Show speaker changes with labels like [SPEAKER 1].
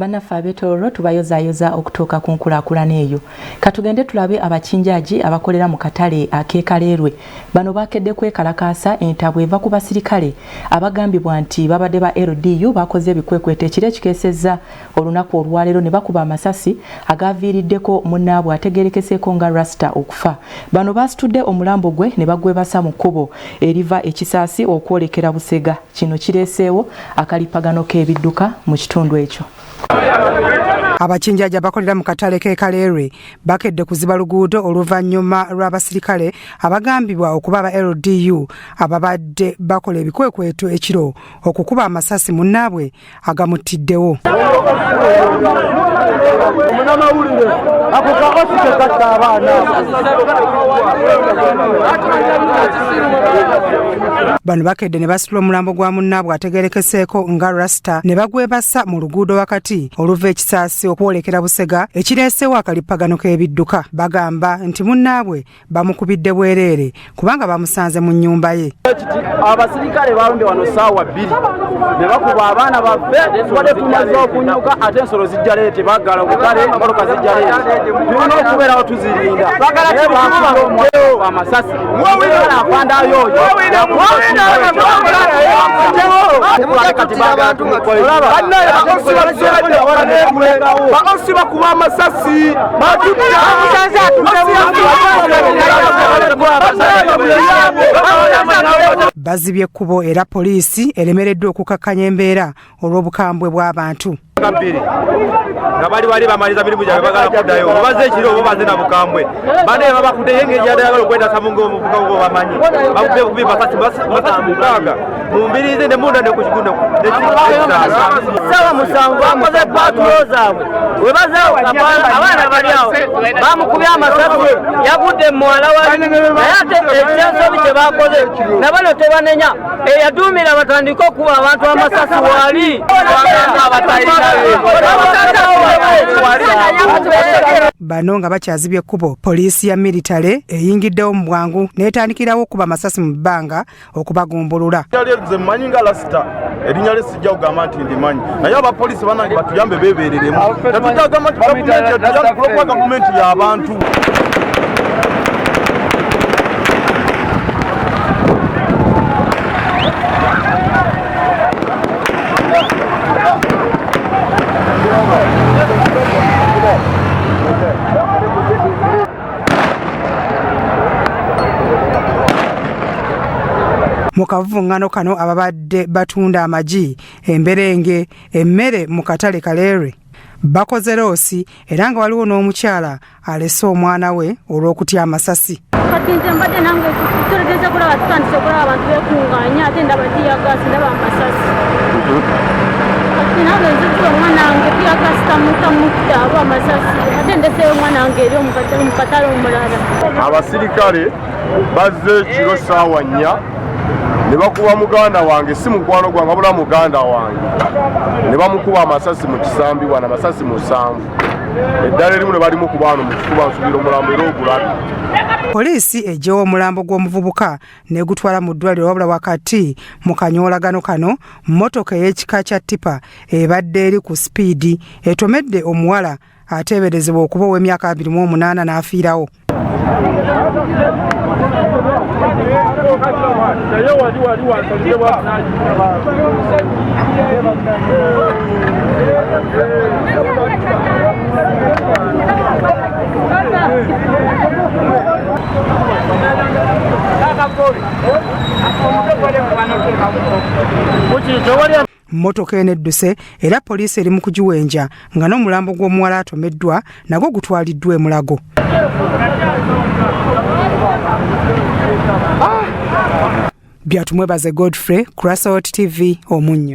[SPEAKER 1] Bannaffe ab'Etooro tubayozayoza okutuuka ku nkulaakulana eyo. Katugende tulabe abakinjaji abakolera mu katale ak'Ekaleerwe. Bano bakedde kwekalakaasa entabwe eva ku basirikale abagambibwa nti babadde ba LDU bakoze ebikwekweto ekiro ekikeesezza olunaku olwaleero ne bakuba amasasi agaaviiriddeko munnaabwe ategeerekeseeko nga Rasta okufa. Bano baasitudde omulambo gwe ne bagwebasa mu kkubo eriva ekisaasi okwolekera Busega. Kino kireeseewo akalipagano k'ebidduka mu kitundu ekyo.
[SPEAKER 2] Abakinjaji abakolera mu katale k'Ekaleerwe bakedde kuziba luguudo oluvannyuma lw'abasirikale abagambibwa okuba aba LDU ababadde bakola ebikwekweto ekiro okukuba amasasi munnaabwe agamuttiddewo. Bano bakedde ne basitula omulambo gwa munnaabwe ategeerekeseeko nga Rasta ne bagwebasa mu luguudo wakati oluva ekisaasi okwolekera Busega ekireeseewo akalipagano k'ebidduka. Bagamba nti munnaabwe bamukubidde bwereere kubanga bamusanze mu nnyumba ye.
[SPEAKER 3] Abasirikale balonde wano ssaawa 2 ne bakuba abaana baffe tubadde tumaze okunyuka ate ensolo zijja leete baggala obutale emmotoka zijja leete tulina okubeerawo tuzirinda amasasi afandayo oyo bakuba amasasi
[SPEAKER 2] bazibye ekkubo era poliisi eremereddwa okukakkanya embeera olw'obukambwe bw'abantu.
[SPEAKER 3] Nga bali bamaliza mirimu gyabwe bagala kuddayo obaze ekiro oba baze na bukambwe bane babakudde engeri yadayagala okwetasa mu ng'omuvuga obo bamanyi bakudde kubi masasi mukaaga mu mbiriizi ne munda ne ku kiguno sawa musanvu bakoze patulo zaabwe we bazeewo abaana bali awo bamukubye amasasi yagudde muwala wali naye ate ekyensobi kye bakoze nabano tebanenya eyaduumira batandika okuba abantu amasasi wali
[SPEAKER 2] bano nga bakyazibye ekkubo poliisi ya militale eyingiddewo mu bwangu n'etandikirawo okuba amasasi mu bbanga okubagumbulula.
[SPEAKER 4] Nze mmanyi nga Rasta erinnya lye sijja kugamba nti ndimanyi naye abapoliisi banange batuyambe beebereremu tetutagamba nti gavumenti y'abantu.
[SPEAKER 2] Mu kavuvuŋŋano kano ababadde batunda amagi, emberenge, emmere mu katale Kaleerwe bakoze loosi era nga waliwo n'omukyala alese omwana we olw'okutya amasasi.
[SPEAKER 5] Kati nze mbadde nange tutegeeza kulaba tutandise okulaba abantu beekuŋŋaanya ate ndaba tiyagaasi ndaba amasasi. Kati nange nzikuza omwana wange tiyagaasi tamutta aba amasasi ate ndeseeyo omwana wange eri mu katale omulala.
[SPEAKER 4] Abasirikale bazze ekiro ssaawa 4 ne bakuba muganda wange si mukwano gwange wabula muganda wange ne bamukuba amasasi mu kisambi wana amasasi 7 eddala erimu ne balimu ku baano mu kifuba nsubira omulambo era ogulabi.
[SPEAKER 2] Poliisi eggyewo omulambo gw'omuvubuka n'egutwala mu ddwaliro wabula wakati mu kanyoolagano kano mmotoka ey'ekika kya tipa ebadde eri ku sipiidi etomedde omuwala ateeberezebwa okuba ow'emyaka 28 n'afiirawo. Mmotoka eno edduse era poliisi eri mu kugiwenja nga n'omulambo gw'omuwala atomeddwa nagwo gutwaliddwa e Mulago. Byatumwebaze Godfrey, Crossroads TV, Omunnyo.